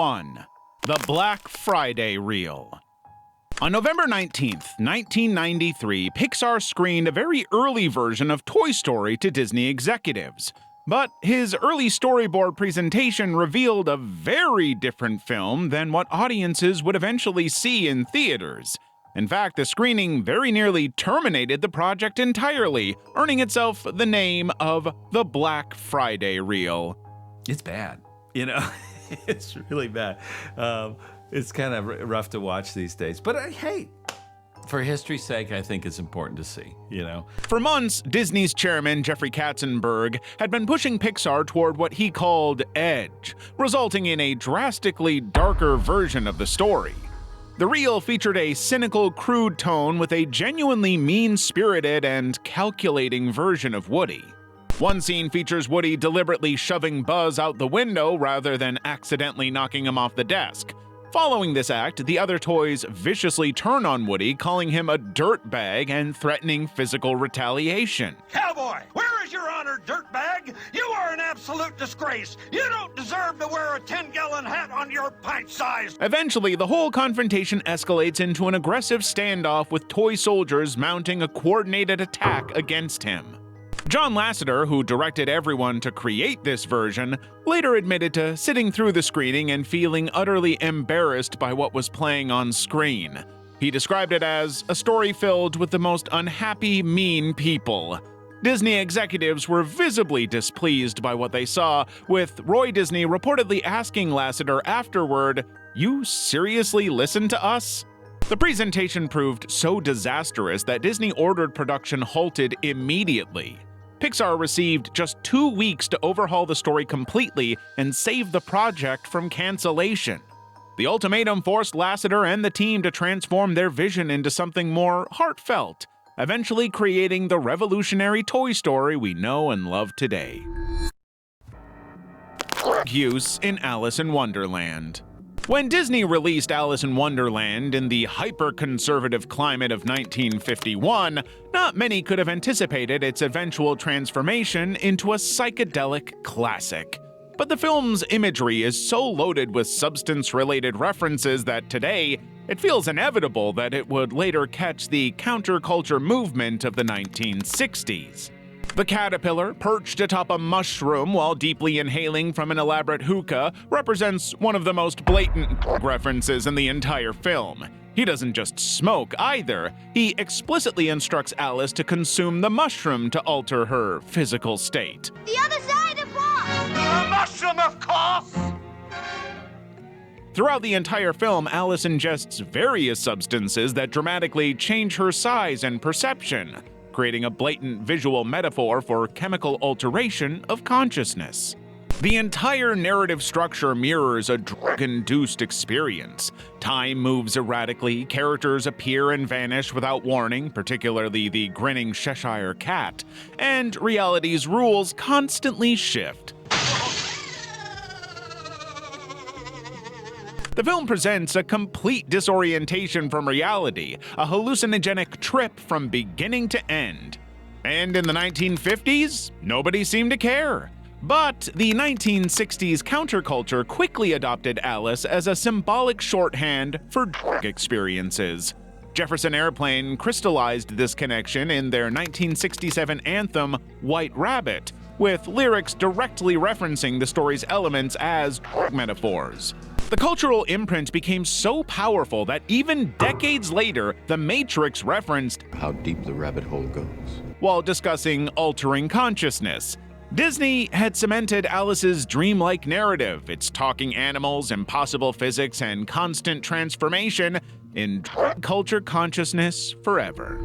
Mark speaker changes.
Speaker 1: 1. The Black Friday Reel. On November 19th, 1993, Pixar screened a very early version of Toy Story to Disney executives. But his early storyboard presentation revealed a very different film than what audiences would eventually see in theaters. In fact, the screening very nearly terminated the project entirely, earning itself the name of the Black Friday Reel.
Speaker 2: It's bad, it's really bad. It's kind of rough to watch these days, but hey, for history's sake, I think it's important to see,
Speaker 1: For months, Disney's chairman, Jeffrey Katzenberg, had been pushing Pixar toward what he called edge, resulting in a drastically darker version of the story. The reel featured a cynical, crude tone with a genuinely mean-spirited and calculating version of Woody. One scene features Woody deliberately shoving Buzz out the window rather than accidentally knocking him off the desk. Following this act, the other toys viciously turn on Woody, calling him a dirtbag and threatening physical retaliation.
Speaker 3: Cowboy, where is your honor, dirtbag? You are an absolute disgrace. You don't deserve to wear a 10-gallon hat on your pint size.
Speaker 1: Eventually, the whole confrontation escalates into an aggressive standoff with toy soldiers mounting a coordinated attack against him. John Lasseter, who directed everyone to create this version, later admitted to sitting through the screening and feeling utterly embarrassed by what was playing on screen. He described it as a story filled with the most unhappy, mean people. Disney executives were visibly displeased by what they saw, with Roy Disney reportedly asking Lasseter afterward, "You seriously listened to us?" The presentation proved so disastrous that Disney ordered production halted immediately. Pixar received just 2 weeks to overhaul the story completely and save the project from cancellation. The ultimatum forced Lasseter and the team to transform their vision into something more heartfelt, eventually creating the revolutionary Toy Story we know and love today. Use in Alice in Wonderland. When Disney released Alice in Wonderland in the hyper-conservative climate of 1951, not many could have anticipated its eventual transformation into a psychedelic classic. But the film's imagery is so loaded with substance-related references that today, it feels inevitable that it would later catch the counterculture movement of the 1960s. The caterpillar, perched atop a mushroom while deeply inhaling from an elaborate hookah, represents one of the most blatant references in the entire film. He doesn't just smoke either, he explicitly instructs Alice to consume the mushroom to alter her physical state.
Speaker 4: The other side of what?
Speaker 3: A mushroom, of course!
Speaker 1: Throughout the entire film, Alice ingests various substances that dramatically change her size and perception, creating a blatant visual metaphor for chemical alteration of consciousness. The entire narrative structure mirrors a drug-induced experience. Time moves erratically, characters appear and vanish without warning, particularly the grinning Cheshire Cat, and reality's rules constantly shift. The film presents a complete disorientation from reality, a hallucinogenic trip from beginning to end. And in the 1950s, nobody seemed to care. But the 1960s counterculture quickly adopted Alice as a symbolic shorthand for drug experiences. Jefferson Airplane crystallized this connection in their 1967 anthem, White Rabbit, with lyrics directly referencing the story's elements as drug metaphors. The cultural imprint became so powerful that even decades later, The Matrix referenced
Speaker 5: how deep the rabbit hole goes
Speaker 1: while discussing altering consciousness. Disney had cemented Alice's dreamlike narrative, its talking animals, impossible physics, and constant transformation in drug culture consciousness forever.